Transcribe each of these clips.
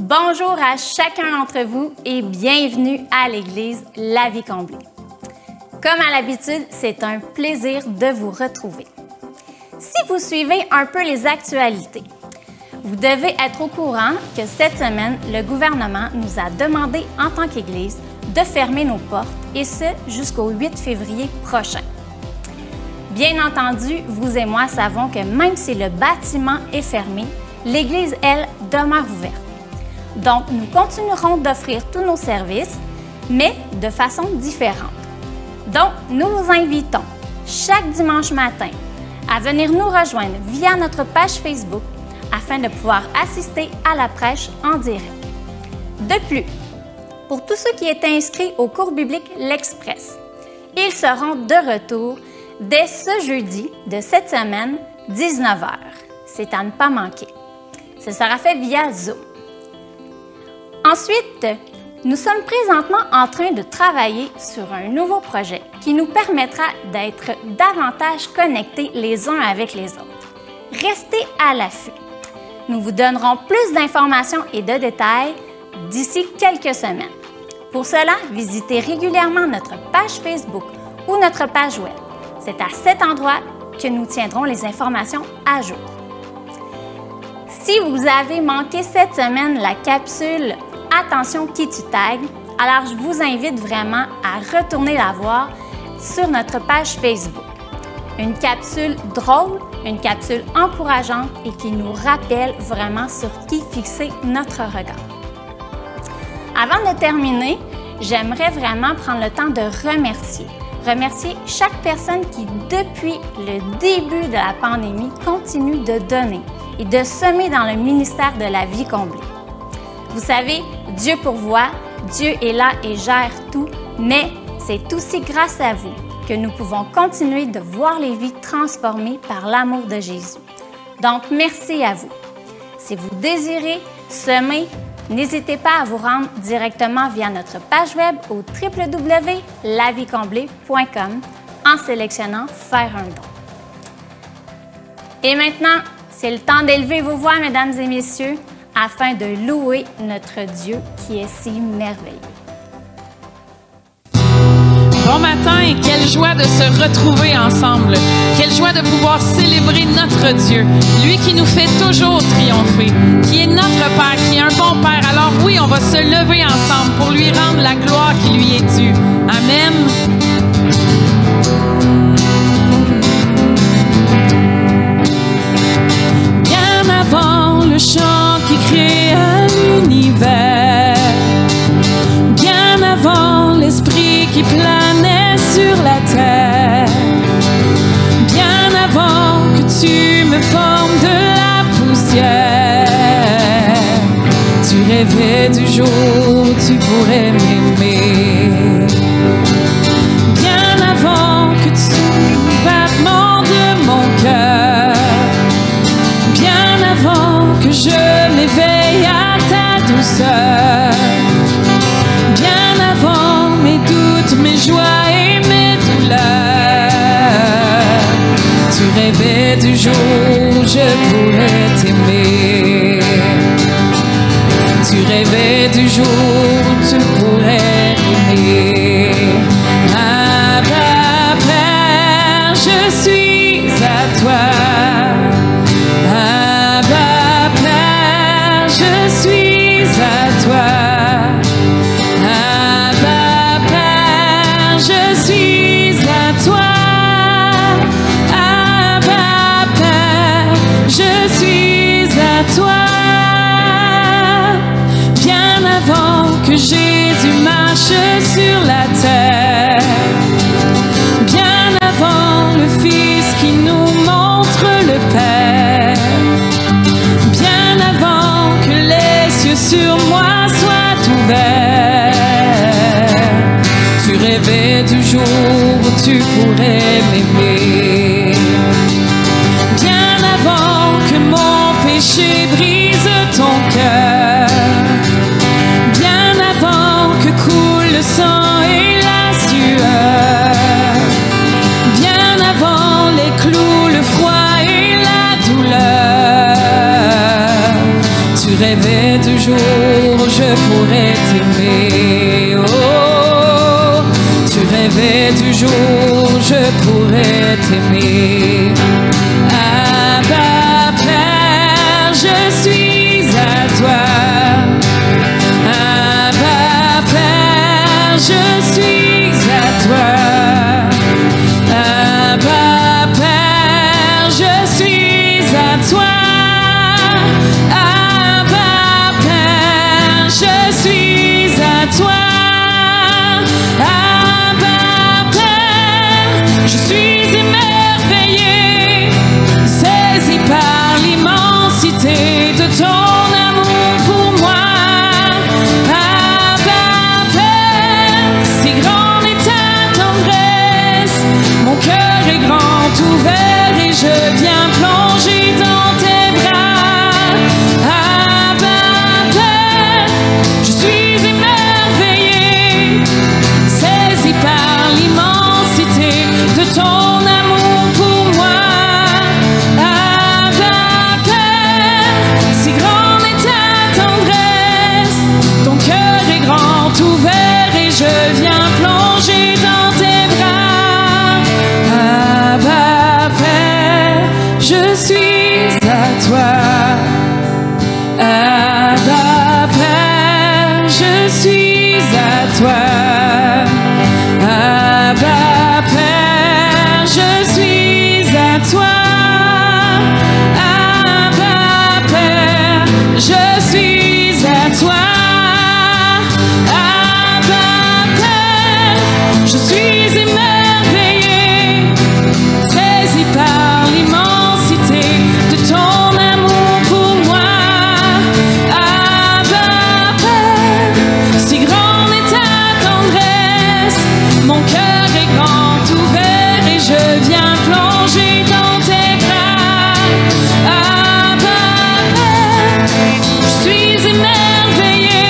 Bonjour à chacun d'entre vous et bienvenue à l'Église La Vie Comblée. Comme à l'habitude, c'est un plaisir de vous retrouver. Si vous suivez un peu les actualités, vous devez être au courant que cette semaine, le gouvernement nous a demandé en tant qu'Église de fermer nos portes et ce jusqu'au 8 février prochain. Bien entendu, vous et moi savons que même si le bâtiment est fermé, l'Église, elle, demeure ouverte. Donc, nous continuerons d'offrir tous nos services, mais de façon différente. Donc, nous vous invitons chaque dimanche matin à venir nous rejoindre via notre page Facebook afin de pouvoir assister à la prêche en direct. De plus, pour tous ceux qui étaient inscrits au cours biblique L'Express, ils seront de retour dès ce jeudi de cette semaine, 19h. C'est à ne pas manquer. Ce sera fait via Zoom. Ensuite, nous sommes présentement en train de travailler sur un nouveau projet qui nous permettra d'être davantage connectés les uns avec les autres. Restez à l'affût. Nous vous donnerons plus d'informations et de détails d'ici quelques semaines. Pour cela, visitez régulièrement notre page Facebook ou notre page web. C'est à cet endroit que nous tiendrons les informations à jour. Si vous avez manqué cette semaine la capsule « Attention qui tu tagues », alors je vous invite vraiment à retourner la voir sur notre page Facebook. Une capsule drôle, une capsule encourageante et qui nous rappelle vraiment sur qui fixer notre regard. Avant de terminer, j'aimerais vraiment prendre le temps de remercier chaque personne qui, depuis le début de la pandémie, continue de donner et de semer dans le ministère de la vie comblée. Vous savez, Dieu pourvoit, Dieu est là et gère tout, mais c'est aussi grâce à vous que nous pouvons continuer de voir les vies transformées par l'amour de Jésus. Donc, merci à vous. Si vous désirez semer, n'hésitez pas à vous rendre directement via notre page web au www.lavicomblée.com en sélectionnant « Faire un don ». Et maintenant, c'est le temps d'élever vos voix, mesdames et messieurs, afin de louer notre Dieu qui est si merveilleux. Bon matin et quelle joie de se retrouver ensemble. Quelle joie de pouvoir célébrer notre Dieu, lui qui nous fait toujours triompher, qui est notre Père, qui est un bon Père. Alors oui, on va se lever ensemble pour lui rendre la gloire qui lui est due. Amen. Bien avant le chant qui créa l'univers, bien avant l'esprit qui planait sur la terre, bien avant que tu me formes de la poussière, tu rêvais du jour où tu pourrais m'aimer. Bien avant que tu battements de mon cœur, bien avant que je m'éveille à ta douceur, bien avant mes doutes, mes joies et mes douleurs, tu rêvais du jour où je pourrais t'aimer. Tu rêvais du jour où tu pourrais aimer. Abba Père, je suis à toi. Abba Père, je suis à toi. Abba Père, je suis à toi. Abba Père, je suis à toi. Bien avant que Jésus marche sur la terre, bien avant le Fils qui nous montre le Père, bien avant que les cieux sur moi soient ouverts, tu rêvais du jour où tu pourrais m'aimer. Bien avant que mon péché brise ton cœur, bien avant que coule le sang et la sueur, bien avant les clous, le froid et la douleur, tu rêvais du jour pourrais t'aimer. Oh, tu rêvais du jour, je pourrais t'aimer. Abba, Père, je suis à toi. Abba, Père, je suis à toi. Abba, Père, je suis à toi. Abba, Père, je suis à toi. Abba, Père, je suis émerveillé, saisi par l'immensité de ton amour pour moi. Abba, Père, si grande est ta tendresse, mon cœur est grand ouvert et je viens plonger dans tes bras. Abba, Père, je suis émerveillé, saisi par l'immensité de ton amour pour moi. Abba, Père, si grande est ta tendresse, ton cœur est grand ouvert et je viens plonger dans tes bras. Abba, Père, je suis à toi. Abba, Père, je suis à toi. Abba, Père, je suis à toi. Abba, Père, je suis à toi. Abba, Père, je suis émerveillé, saisi par l'immensité de ton amour pour moi. Abba, Père, si grande est ta tendresse, mon cœur est grand ouvert et je viens plonger dans tes bras. Abba, Père, je suis émerveillé,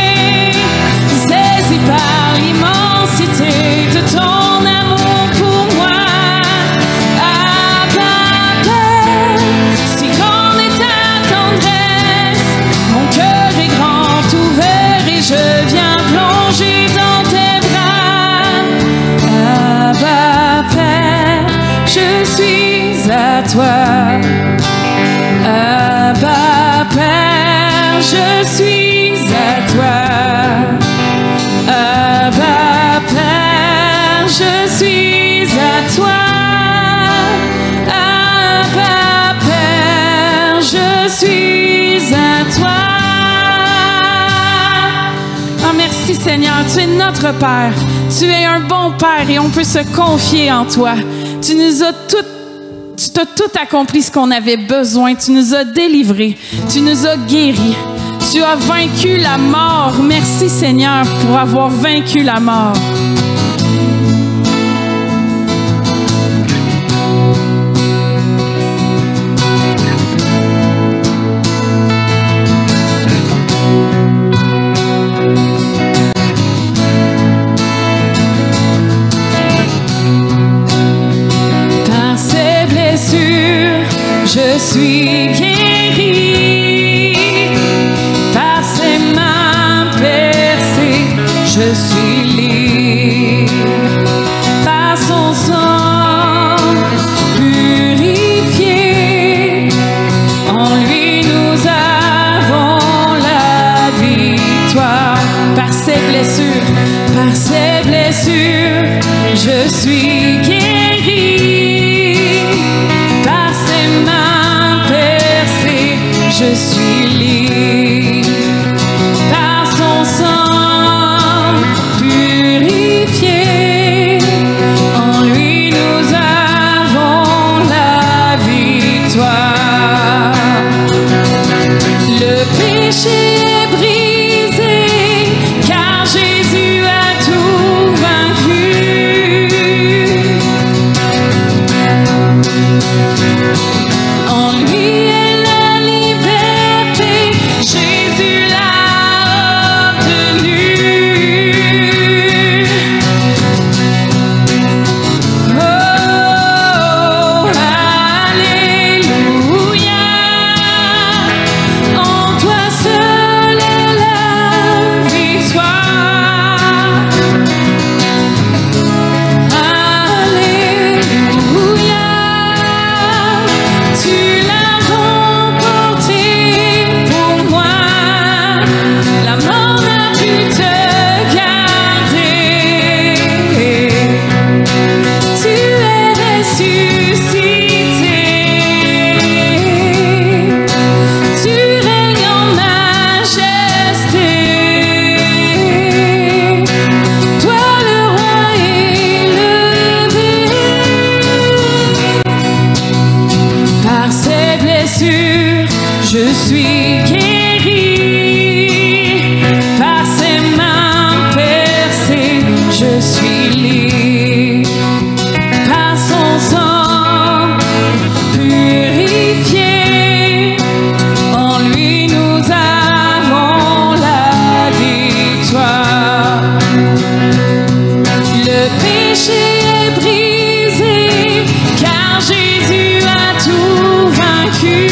saisi par l'immensité de ton amour pour moi. Abba, Père, si grande est ta tendresse, mon cœur est grand ouvert et je viens plonger dans tes bras. Abba, Père, je suis à toi. Abba, Père, je suis à toi. Abba, Père, je suis à toi. Abba, Père, je suis à toi. Oh, merci Seigneur, tu es notre Père. Tu es un bon Père et on peut se confier en toi. Tu t'as tout accompli ce qu'on avait besoin. Tu nous as délivrés. Tu nous as guéris. Tu as vaincu la mort. Merci Seigneur pour avoir vaincu la mort. Par ses blessures, je suis guéri. Par ses mains percées, je suis libre. Par son sang purifié, en lui nous avons la victoire. Par ses blessures, je suis guéri. Par ses mains percées, Je suis guéri par ses mains percées. Je suis libre par son sang purifié. En lui nous avons la victoire. Le péché est brisé car Jésus a tout vaincu.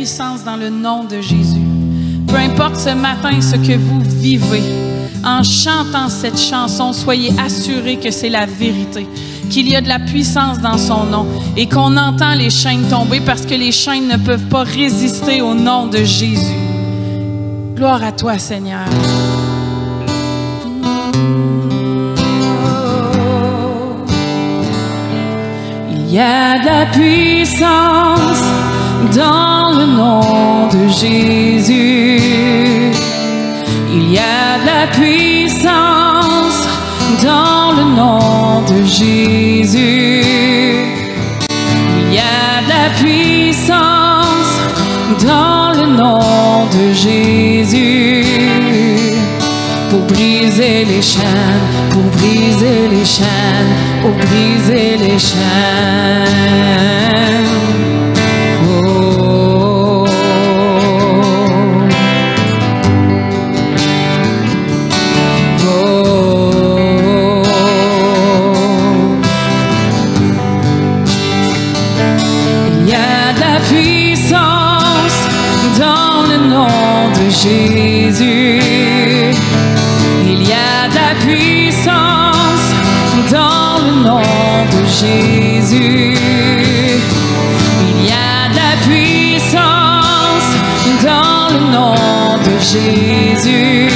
puissance dans le nom de Jésus. Peu importe ce matin ce que vous vivez, en chantant cette chanson, soyez assurés que c'est la vérité, qu'il y a de la puissance dans son nom et qu'on entend les chaînes tomber parce que les chaînes ne peuvent pas résister au nom de Jésus. Gloire à toi, Seigneur. Il y a de la puissance dans le nom de Jésus. Il y a de la puissance dans le nom de Jésus. Il y a de la puissance dans le nom de Jésus. Pour briser les chaînes, pour briser les chaînes, pour briser les chaînes. Oh. Jésus, il y a de la puissance dans le nom de Jésus. Il y a de la puissance dans le nom de Jésus.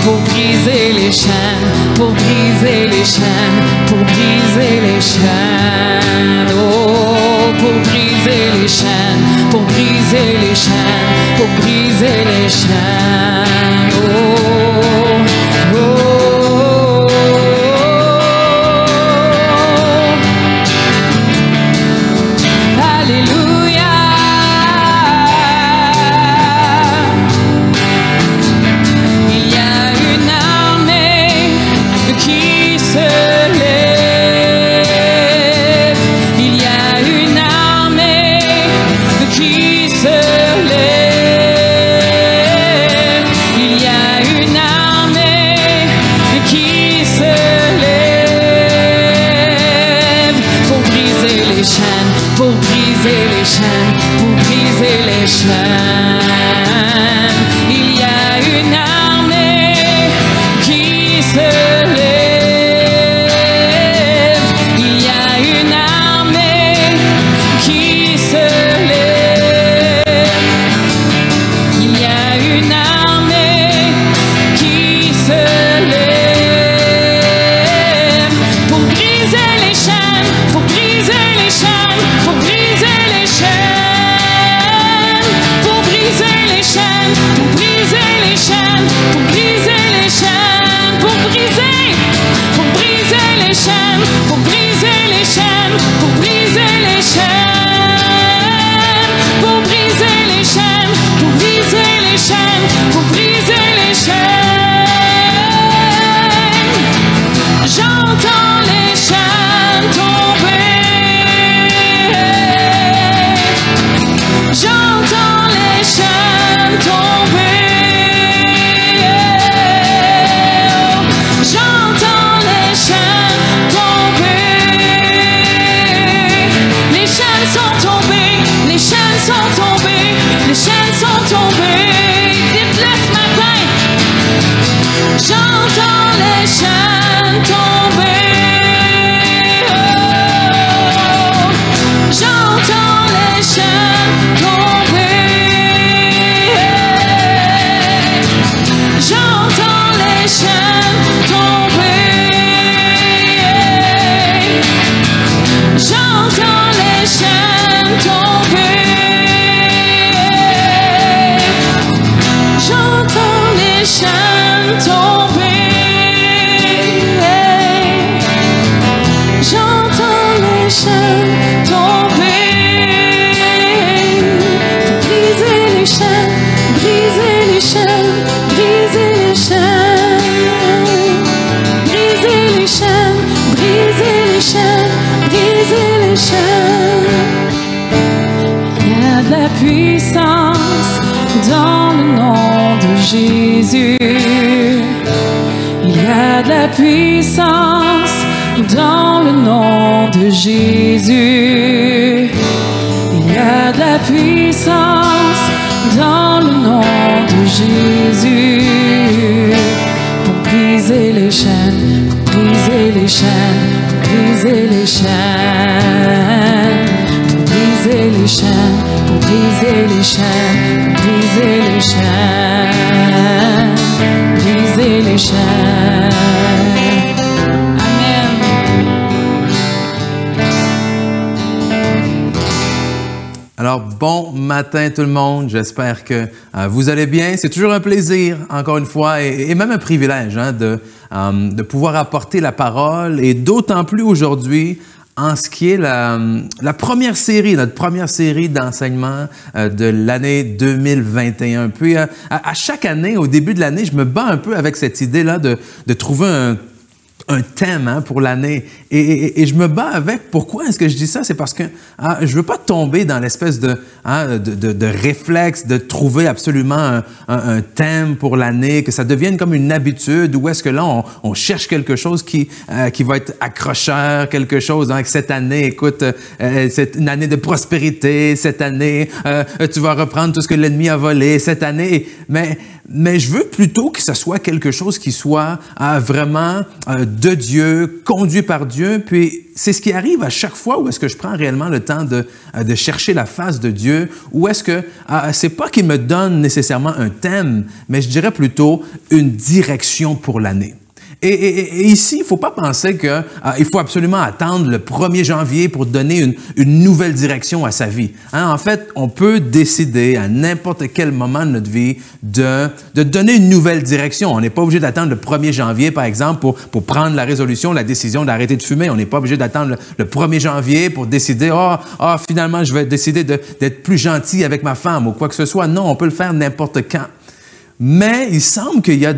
Pour briser les chaînes, pour briser les chaînes, pour briser les chaînes. Oh, pour briser les chaînes, pour briser les chaînes, pour briser les chaînes. Oh, oh, oh. Alléluia. Il y a une armée qui se lève. Il y a une armée qui se lève. Il y a une armée qui se lève pour briser les chaînes, pour briser les chaînes, pour briser les chaînes. Il y a une armée qui se lève. Il y a une armée qui se lève. Il y a une armée qui se lève pour briser les chaînes, pour briser les chaînes, pour briser les chaînes, pour briser les chaînes, pour briser les chaînes, pour briser les chaînes, pour briser les chaînes, pour briser les chaînes, pour briser les chaînes, pour briser les chaînes, pour briser les chaînes, pour briser les chaînes. J'entends les chaînes tomber. J'entends les chaînes tomber. J'entends les chaînes tomber. Les chaînes sont tombées. Les chaînes sont tombées. Les chaînes sont tombées. Dites-le ce matin. J'entends les chaînes tomber. Oh, j'entends les chaînes tomber. J'entends les chaînes tomber. J'entends les chaînes tomber. J'entends les chaînes tomber. J'entends les chaînes tomber. Pour briser les chaînes, briser les chaînes, briser les chaînes. Briser les chaînes, briser les chaînes, briser les chaînes. Il y a de la puissance dans le nom de Jésus. Il y a de la puissance dans le nom de Jésus. Il y a de la puissance puissance dans le nom de Jésus. Pour briser les chaînes, pour briser les chaînes, pour briser les chaînes, pour briser les chaînes, pour briser les chaînes, pour briser les chaînes, briser les chaînes. Alors, bon matin tout le monde, j'espère que vous allez bien. C'est toujours un plaisir, encore une fois, et même un privilège de pouvoir apporter la parole, et d'autant plus aujourd'hui en ce qui est la première série, notre première série d'enseignement de l'année 2021. Puis à chaque année, au début de l'année, je me bats un peu avec cette idée-là de trouver un thème pour l'année. Et je me bats avec. Pourquoi est-ce que je dis ça? C'est parce que je veux pas tomber dans l'espèce de réflexe de trouver absolument un thème pour l'année, que ça devienne comme une habitude, ou est-ce que là, on cherche quelque chose qui va être accrocheur, quelque chose. Hein, cette année, écoute, c'est une année de prospérité, cette année, tu vas reprendre tout ce que l'ennemi a volé, cette année. Mais je veux plutôt que ce soit quelque chose qui soit vraiment de Dieu, conduit par Dieu. Puis c'est ce qui arrive à chaque fois où est-ce que je prends réellement le temps de chercher la face de Dieu, ou est-ce que c'est pas qu'il me donne nécessairement un thème, mais je dirais plutôt une direction pour l'année. Et ici, il ne faut pas penser qu'il faut absolument attendre le 1er janvier pour donner une nouvelle direction à sa vie. Hein? En fait, on peut décider à n'importe quel moment de notre vie de donner une nouvelle direction. On n'est pas obligé d'attendre le 1er janvier, par exemple, pour prendre la résolution, la décision d'arrêter de fumer. On n'est pas obligé d'attendre le 1er janvier pour décider « finalement, je vais décider d'être plus gentil avec ma femme » ou quoi que ce soit. Non, on peut le faire n'importe quand. Mais il semble qu'il y a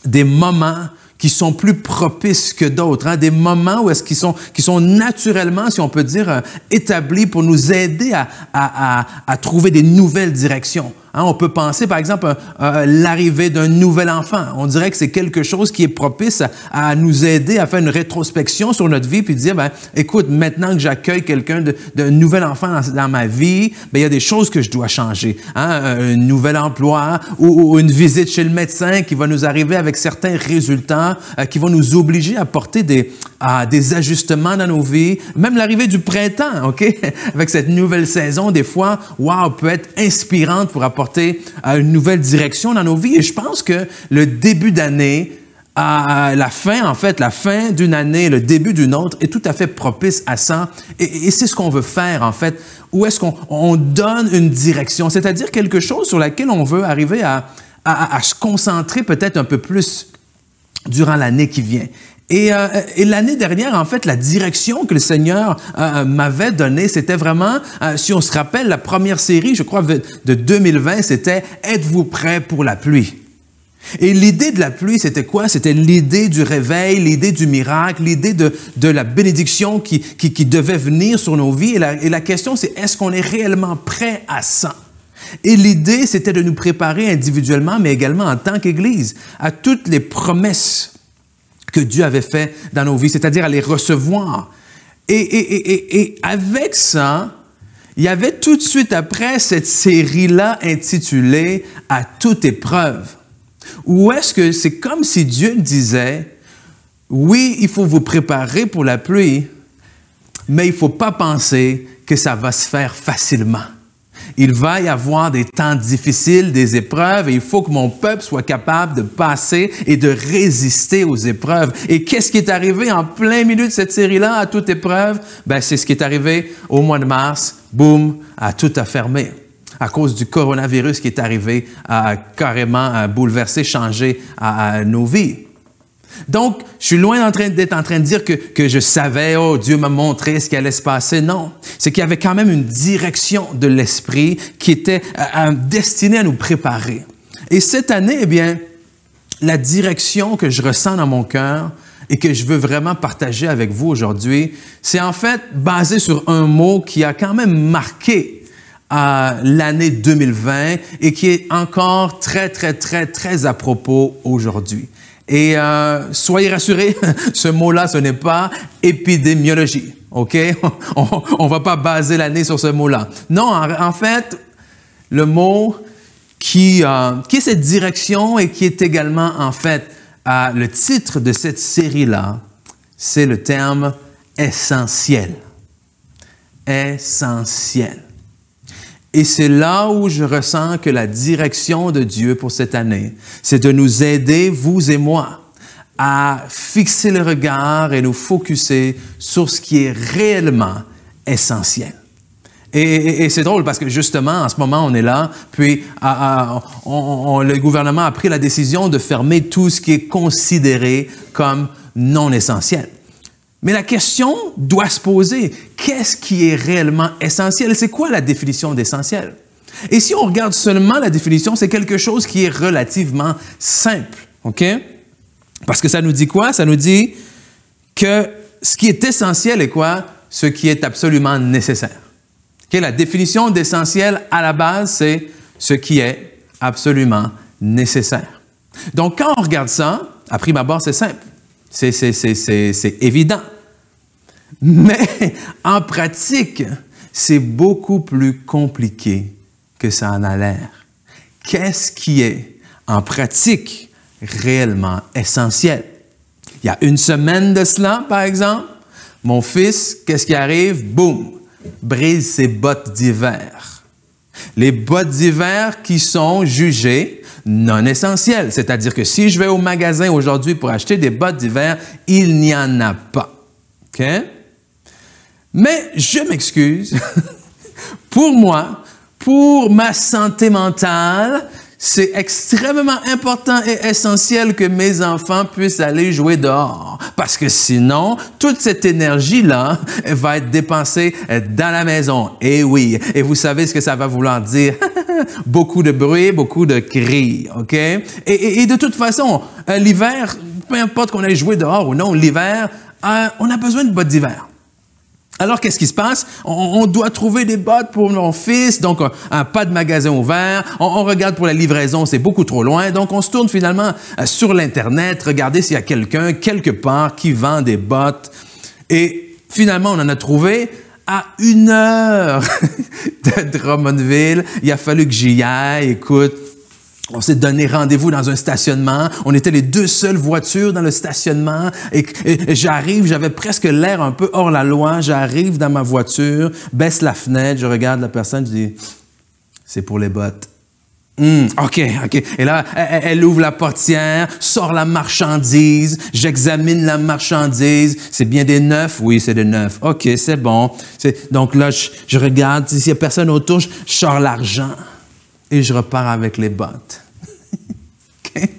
des moments qui sont plus propices que d'autres, hein? Des moments où est-ce qu'ils sont naturellement, si on peut dire, établis pour nous aider à trouver des nouvelles directions. Hein? On peut penser, par exemple, à l'arrivée d'un nouvel enfant. On dirait que c'est quelque chose qui est propice à nous aider à faire une rétrospection sur notre vie, puis dire, écoute, maintenant que j'accueille quelqu'un d'un nouvel enfant dans ma vie, il y a des choses que je dois changer. Hein? Un nouvel emploi ou une visite chez le médecin qui va nous arriver avec certains résultats, qui vont nous obliger à porter des ajustements dans nos vies. Même l'arrivée du printemps, OK? Avec cette nouvelle saison, des fois, peut être inspirante pour apporter une nouvelle direction dans nos vies. Et je pense que le début d'année, la fin d'une année, le début d'une autre est tout à fait propice à ça. Et c'est ce qu'on veut faire, en fait. Où est-ce qu'on donne une direction, c'est-à-dire quelque chose sur laquelle on veut arriver à se concentrer peut-être un peu plus durant l'année qui vient. Et l'année dernière, en fait, la direction que le Seigneur m'avait donnée, c'était vraiment, si on se rappelle, la première série, je crois, de 2020, c'était « Êtes-vous prêts pour la pluie ?» Et l'idée de la pluie, c'était quoi? C'était l'idée du réveil, l'idée du miracle, l'idée de la bénédiction qui devait venir sur nos vies. Et la question, c'est est-ce qu'on est réellement prêt à ça? Et l'idée, c'était de nous préparer individuellement, mais également en tant qu'Église, à toutes les promesses que Dieu avait fait dans nos vies, c'est-à-dire à les recevoir. Et avec ça, il y avait tout de suite après cette série-là intitulée « À toute épreuve », où est-ce que c'est comme si Dieu disait « Oui, il faut vous préparer pour la pluie, mais il ne faut pas penser que ça va se faire facilement. » Il va y avoir des temps difficiles, des épreuves, et il faut que mon peuple soit capable de passer et de résister aux épreuves. Et qu'est-ce qui est arrivé en plein milieu de cette série-là, à toute épreuve? C'est ce qui est arrivé au mois de mars. Boum, à tout a fermé. À cause du coronavirus qui est arrivé à carrément bouleverser, changer nos vies. Donc, je suis loin d'être en train de dire que je savais, Dieu m'a montré ce qui allait se passer. Non, c'est qu'il y avait quand même une direction de l'Esprit qui était destinée à nous préparer. Et cette année, la direction que je ressens dans mon cœur et que je veux vraiment partager avec vous aujourd'hui, c'est en fait basé sur un mot qui a quand même marqué l'année 2020 et qui est encore très, très, très, très à propos aujourd'hui. Et soyez rassurés, ce mot-là, ce n'est pas épidémiologie, OK? On ne va pas baser l'année sur ce mot-là. Non, en fait, le mot qui est cette direction et qui est également, en fait, le titre de cette série-là, c'est le terme essentiel. Essentiel. Et c'est là où je ressens que la direction de Dieu pour cette année, c'est de nous aider, vous et moi, à fixer le regard et nous focusser sur ce qui est réellement essentiel. Et c'est drôle parce que justement, en ce moment, on est là, puis le gouvernement a pris la décision de fermer tout ce qui est considéré comme non essentiel. Mais la question doit se poser, qu'est-ce qui est réellement essentiel? C'est quoi la définition d'essentiel? Et si on regarde seulement la définition, c'est quelque chose qui est relativement simple, OK? Parce que ça nous dit quoi? Ça nous dit que ce qui est essentiel est quoi? Ce qui est absolument nécessaire. Okay? La définition d'essentiel à la base, c'est ce qui est absolument nécessaire. Donc, quand on regarde ça, à prime abord, c'est simple. C'est évident. Mais en pratique, c'est beaucoup plus compliqué que ça en a l'air. Qu'est-ce qui est, en pratique, réellement essentiel? Il y a une semaine de cela, par exemple, mon fils, qu'est-ce qui arrive? Boum! Brise ses bottes d'hiver. Les bottes d'hiver qui sont jugées non essentielles. C'est-à-dire que si je vais au magasin aujourd'hui pour acheter des bottes d'hiver, il n'y en a pas. OK? Mais je m'excuse. Pour moi, pour ma santé mentale, c'est extrêmement important et essentiel que mes enfants puissent aller jouer dehors. Parce que sinon, toute cette énergie-là va être dépensée dans la maison. Et oui, et vous savez ce que ça va vouloir dire. Beaucoup de bruit, beaucoup de cris, OK? Et de toute façon, l'hiver, peu importe qu'on aille jouer dehors ou non, l'hiver, on a besoin de bottes d'hiver. Alors, qu'est-ce qui se passe? On doit trouver des bottes pour mon fils, donc pas de magasin ouvert. On regarde pour la livraison, c'est beaucoup trop loin. Donc, on se tourne finalement sur l'Internet, regarder s'il y a quelqu'un, quelque part, qui vend des bottes. Et finalement, on en a trouvé à 1 heure de Drummondville. Il a fallu que j'y aille, écoute. On s'est donné rendez-vous dans un stationnement. On était les 2 seules voitures dans le stationnement. Et j'arrive, j'avais presque l'air un peu hors la loi. J'arrive dans ma voiture, baisse la fenêtre, je regarde la personne, je dis, c'est pour les bottes. OK. Et là, elle ouvre la portière, sort la marchandise. J'examine la marchandise. C'est bien des neufs? Oui, c'est des neufs. OK, c'est bon. Donc là, je regarde. S'il n'y a personne autour, je sors l'argent. Et je repars avec les bottes. Okay?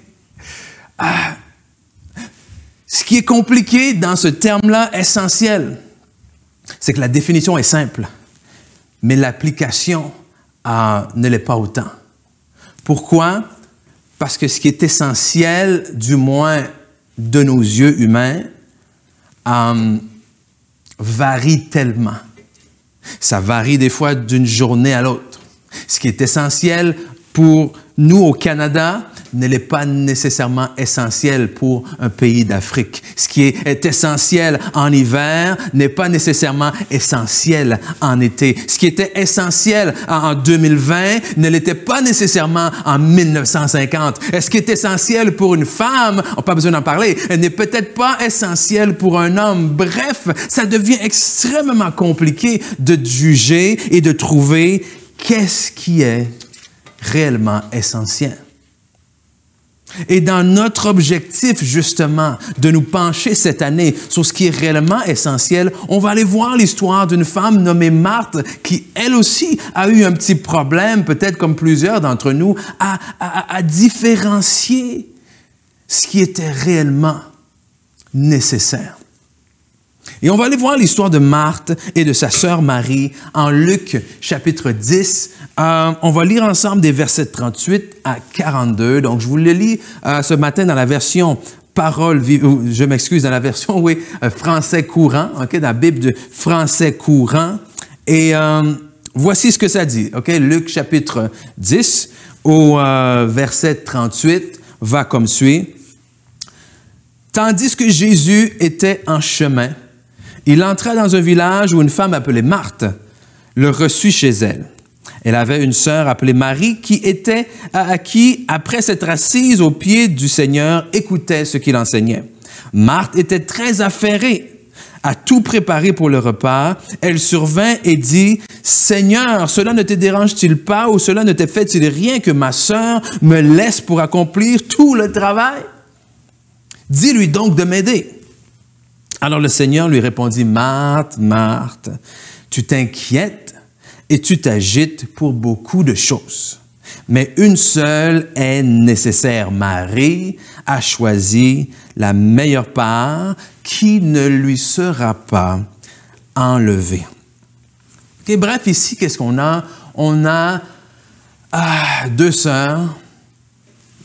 Ce qui est compliqué dans ce terme-là, essentiel, c'est que la définition est simple, mais l'application ne l'est pas autant. Pourquoi? Parce que ce qui est essentiel, du moins de nos yeux humains, varie tellement. Ça varie des fois d'une journée à l'autre. Ce qui est essentiel pour nous au Canada ne l'est pas nécessairement essentiel pour un pays d'Afrique. Ce qui est essentiel en hiver n'est pas nécessairement essentiel en été. Ce qui était essentiel en 2020 ne l'était pas nécessairement en 1950. Ce qui est essentiel pour une femme, on n'a pas besoin d'en parler, n'est peut-être pas essentiel pour un homme. Bref, ça devient extrêmement compliqué de juger et de trouver qu'est-ce qui est réellement essentiel. Et dans notre objectif, justement, de nous pencher cette année sur ce qui est réellement essentiel, on va aller voir l'histoire d'une femme nommée Marthe qui, elle aussi, a eu un petit problème, peut-être comme plusieurs d'entre nous, à différencier ce qui était réellement nécessaire. Et on va aller voir l'histoire de Marthe et de sa sœur Marie en Luc chapitre 10. On va lire ensemble des versets 38 à 42. Donc, je vous le lis ce matin dans la version parole, je m'excuse, dans la version, français courant, OK, dans la Bible de français courant. Et voici ce que ça dit, OK? Luc chapitre 10 au verset 38 va comme suit. Tandis que Jésus était en chemin, il entra dans un village où une femme appelée Marthe le reçut chez elle. Elle avait une sœur appelée Marie qui, après s'être assise aux pieds du Seigneur, écoutait ce qu'il enseignait. Marthe était très affairée à tout préparer pour le repas. Elle survint et dit, « Seigneur, cela ne te dérange-t-il pas ou cela ne te fait-il rien que ma sœur me laisse pour accomplir tout le travail? Dis-lui donc de m'aider. » Alors le Seigneur lui répondit, « Marthe, Marthe, tu t'inquiètes et tu t'agites pour beaucoup de choses. Mais une seule est nécessaire. Marie a choisi la meilleure part qui ne lui sera pas enlevée. » Okay, bref, ici, qu'est-ce qu'on a? On a deux sœurs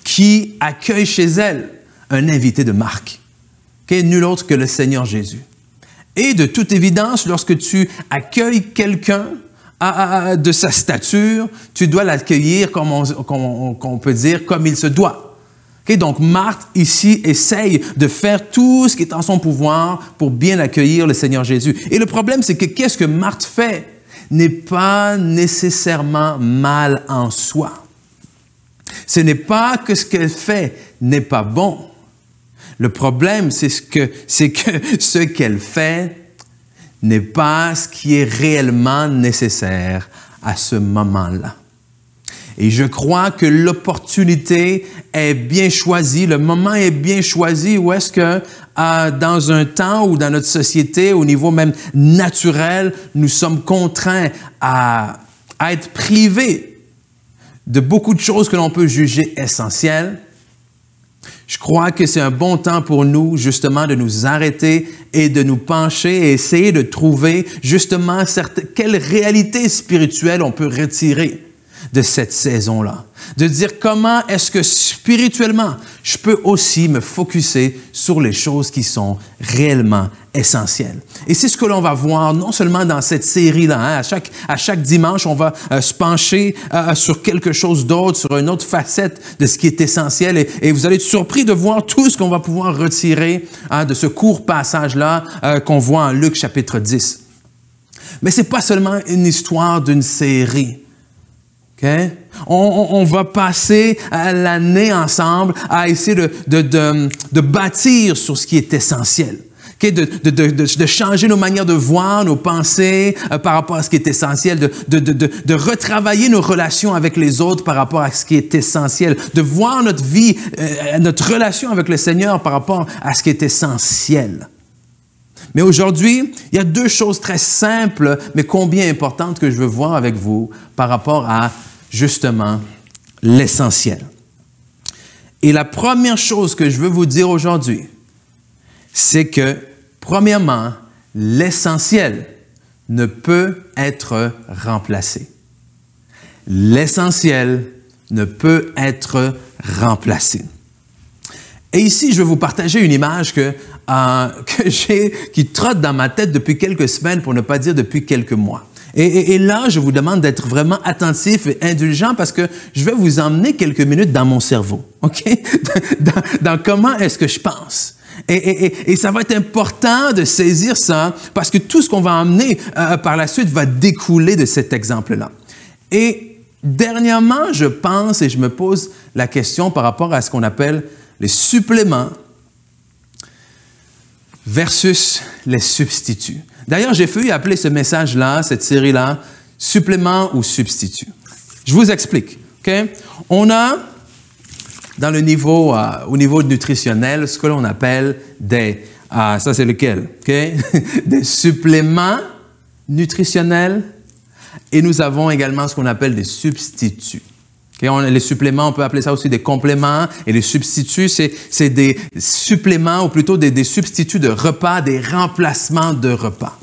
qui accueillent chez elles un invité de marque, qui est nul autre que le Seigneur Jésus. Et de toute évidence, lorsque tu accueilles quelqu'un de sa stature, tu dois l'accueillir, comme on peut dire, comme il se doit. Okay? Donc, Marthe, ici, essaye de faire tout ce qui est en son pouvoir pour bien accueillir le Seigneur Jésus. Et le problème, c'est que qu'est-ce que Marthe fait n'est pas nécessairement mal en soi. Ce n'est pas que ce qu'elle fait n'est pas bon. Le problème, c'est que ce qu'elle fait n'est pas ce qui est réellement nécessaire à ce moment-là. Et je crois que l'opportunité est bien choisie, le moment est bien choisi où est-ce que dans un temps ou dans notre société, au niveau même naturel, nous sommes contraints à être privés de beaucoup de choses que l'on peut juger essentielles. Je crois que c'est un bon temps pour nous, justement, de nous arrêter et de nous pencher et essayer de trouver, justement, quelle réalité spirituelle on peut retirer de cette saison-là. De dire comment est-ce que spirituellement, je peux aussi me focusser sur les choses qui sont réellement essentielles. Et c'est ce que l'on va voir non seulement dans cette série-là. Hein, à chaque dimanche, on va se pencher sur quelque chose d'autre, sur une autre facette de ce qui est essentiel. Et vous allez être surpris de voir tout ce qu'on va pouvoir retirer de ce court passage-là qu'on voit en Luc chapitre 10. Mais c'est pas seulement une histoire d'une série. Okay? On va passer l'année ensemble à essayer de bâtir sur ce qui est essentiel. Okay? De changer nos manières de voir, nos pensées par rapport à ce qui est essentiel, de retravailler nos relations avec les autres par rapport à ce qui est essentiel, de voir notre vie, notre relation avec le Seigneur par rapport à ce qui est essentiel. Mais aujourd'hui, il y a deux choses très simples, mais combien importantes que je veux voir avec vous par rapport à, justement, l'essentiel. Et la première chose que je veux vous dire aujourd'hui, c'est que, premièrement, l'essentiel ne peut être remplacé. L'essentiel ne peut être remplacé. Et ici, je vais vous partager une image qui trotte dans ma tête depuis quelques semaines, pour ne pas dire depuis quelques mois. Et là, je vous demande d'être vraiment attentif et indulgent parce que je vais vous emmener quelques minutes dans mon cerveau, OK? dans comment est-ce que je pense. Et ça va être important de saisir ça parce que tout ce qu'on va emmener par la suite va découler de cet exemple-là. Et dernièrement, je pense et je me pose la question par rapport à ce qu'on appelle les suppléments versus les substituts. D'ailleurs, j'ai failli appeler ce message-là, cette série-là, « Supplément ou substitut ». Je vous explique. Okay? On a, dans le niveau, au niveau nutritionnel, ce que l'on appelle des... ça, c'est lequel? Okay? Des suppléments nutritionnels. Et nous avons également ce qu'on appelle des substituts. Okay? Les suppléments, on peut appeler ça aussi des compléments. Et les substituts, c'est des suppléments ou plutôt des substituts de repas, des remplacements de repas.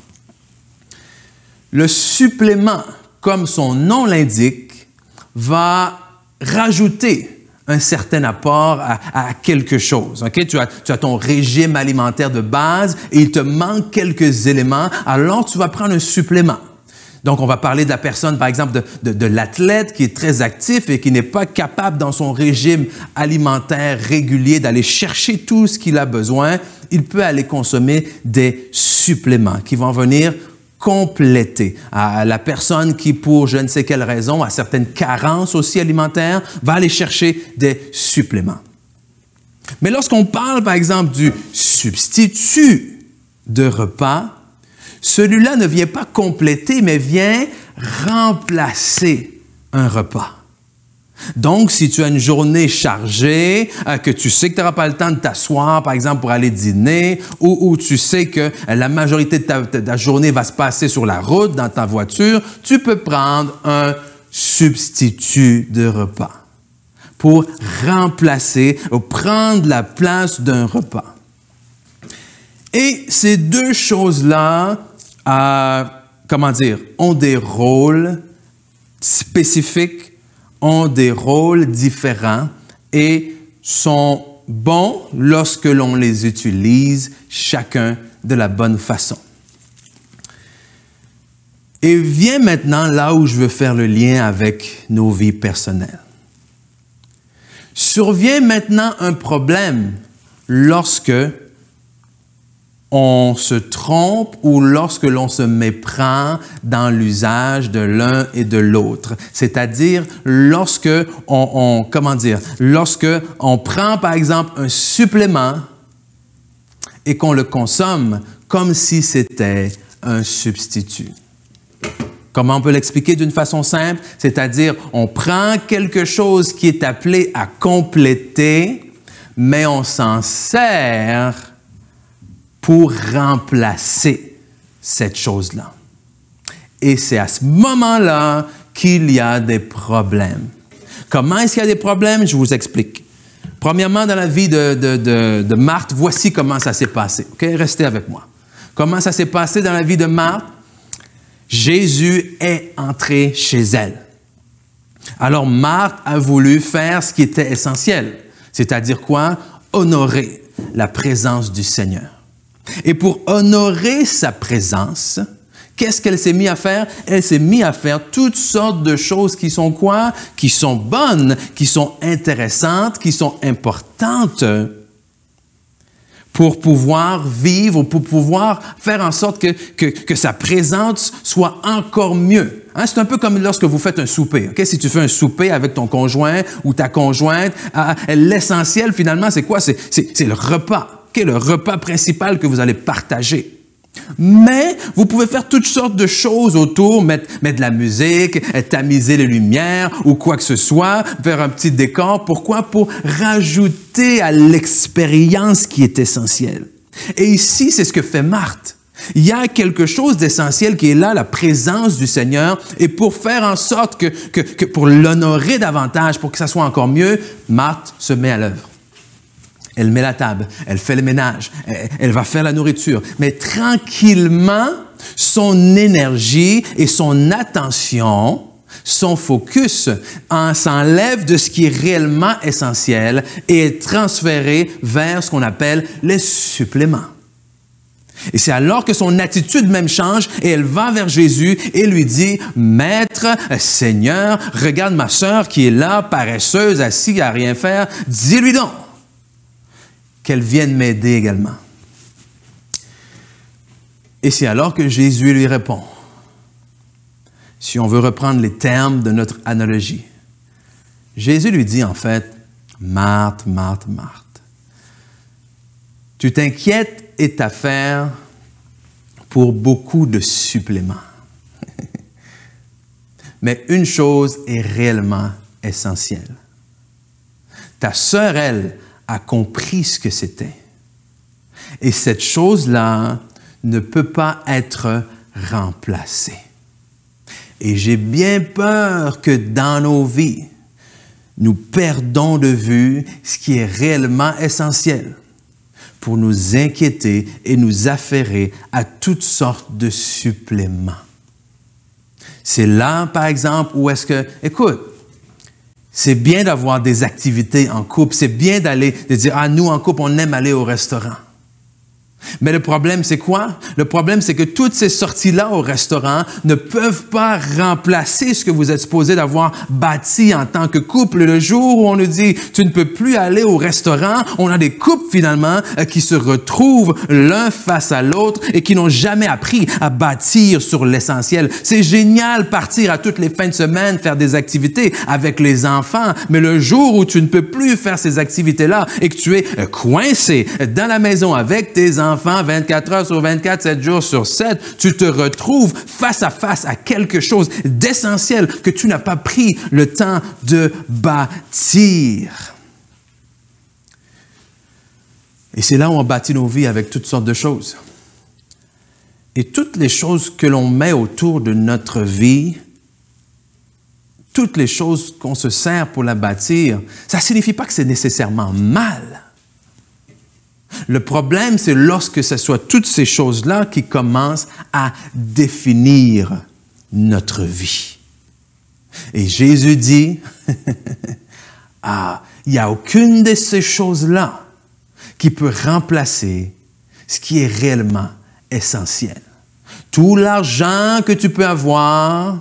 Le supplément, comme son nom l'indique, va rajouter un certain apport à quelque chose. Okay? Tu as ton régime alimentaire de base et il te manque quelques éléments, alors tu vas prendre un supplément. Donc, on va parler de la personne, par exemple, de l'athlète qui est très actif et qui n'est pas capable dans son régime alimentaire régulier d'aller chercher tout ce qu'il a besoin. Il peut aller consommer des suppléments qui vont venir compléter. La personne qui, pour je ne sais quelle raison, a certaines carences aussi alimentaires, va aller chercher des suppléments. Mais lorsqu'on parle, par exemple, du substitut de repas, celui-là ne vient pas compléter, mais vient remplacer un repas. Donc, si tu as une journée chargée, que tu sais que tu n'auras pas le temps de t'asseoir, par exemple, pour aller dîner, ou tu sais que la majorité de ta journée va se passer sur la route, dans ta voiture, tu peux prendre un substitut de repas pour remplacer ou prendre la place d'un repas. Et ces deux choses-là, ont des rôles spécifiques, ont des rôles différents et sont bons lorsque l'on les utilise chacun de la bonne façon. Et vient maintenant là où je veux faire le lien avec nos vies personnelles. Survient maintenant un problème lorsque on se trompe ou lorsque l'on se méprend dans l'usage de l'un et de l'autre. C'est-à-dire lorsque lorsque on prend par exemple un supplément et qu'on le consomme comme si c'était un substitut. Comment on peut l'expliquer d'une façon simple? C'est-à-dire, on prend quelque chose qui est appelé à compléter, mais on s'en sert pour remplacer cette chose-là. Et c'est à ce moment-là qu'il y a des problèmes. Comment est-ce qu'il y a des problèmes? Je vous explique. Premièrement, dans la vie de Marthe, voici comment ça s'est passé. OK? Restez avec moi. Comment ça s'est passé dans la vie de Marthe? Jésus est entré chez elle. Alors Marthe a voulu faire ce qui était essentiel, c'est-à-dire quoi? Honorer la présence du Seigneur. Et pour honorer sa présence, qu'est-ce qu'elle s'est mise à faire? Elle s'est mise à faire toutes sortes de choses qui sont quoi? Qui sont bonnes, qui sont intéressantes, qui sont importantes pour pouvoir vivre, pour pouvoir faire en sorte que sa présence soit encore mieux. Hein? C'est un peu comme lorsque vous faites un souper. Okay? Si tu fais un souper avec ton conjoint ou ta conjointe, l'essentiel finalement, c'est quoi? C'est le repas. Okay? Le repas principal que vous allez partager. Mais vous pouvez faire toutes sortes de choses autour, mettre de la musique, tamiser les lumières ou quoi que ce soit, faire un petit décor. Pourquoi? Pour rajouter à l'expérience qui est essentielle. Et ici, c'est ce que fait Marthe. Il y a quelque chose d'essentiel qui est là, la présence du Seigneur. Et pour faire en sorte que pour l'honorer davantage, pour que ça soit encore mieux, Marthe se met à l'œuvre. Elle met la table, elle fait le ménage, elle va faire la nourriture. Mais tranquillement, son énergie et son attention, son focus s'enlève de ce qui est réellement essentiel et est transféré vers ce qu'on appelle les suppléments. Et c'est alors que son attitude même change et elle va vers Jésus et lui dit, « Maître, Seigneur, regarde ma sœur qui est là, paresseuse, assise à rien faire, dis-lui donc qu'elle vienne m'aider également. » Et c'est alors que Jésus lui répond, si on veut reprendre les termes de notre analogie. Jésus lui dit en fait, « Marthe, Marthe, Marthe, tu t'inquiètes et t'affaires pour beaucoup de suppléments. Mais une chose est réellement essentielle. Ta sœur, elle, a compris ce que c'était. Et cette chose-là ne peut pas être remplacée. Et j'ai bien peur que dans nos vies, nous perdons de vue ce qui est réellement essentiel pour nous inquiéter et nous affairer à toutes sortes de suppléments. C'est là, par exemple, où est-ce que, écoute, c'est bien d'avoir des activités en couple, c'est bien de dire, ah, nous en couple, on aime aller au restaurant. Mais le problème, c'est quoi? Le problème, c'est que toutes ces sorties-là au restaurant ne peuvent pas remplacer ce que vous êtes supposé d'avoir bâti en tant que couple. Le jour où on nous dit, tu ne peux plus aller au restaurant, on a des couples finalement qui se retrouvent l'un face à l'autre et qui n'ont jamais appris à bâtir sur l'essentiel. C'est génial partir à toutes les fins de semaine, faire des activités avec les enfants, mais le jour où tu ne peux plus faire ces activités-là et que tu es coincé dans la maison avec tes enfants, 24 heures sur 24, 7 jours sur 7, tu te retrouves face à face à quelque chose d'essentiel que tu n'as pas pris le temps de bâtir. Et c'est là où on bâtit nos vies avec toutes sortes de choses. Et toutes les choses que l'on met autour de notre vie, toutes les choses qu'on se sert pour la bâtir, ça ne signifie pas que c'est nécessairement mal. Le problème, c'est lorsque ce soit toutes ces choses-là qui commencent à définir notre vie. Et Jésus dit, il n'y a aucune de ces choses-là qui peut remplacer ce qui est réellement essentiel. Tout l'argent que tu peux avoir,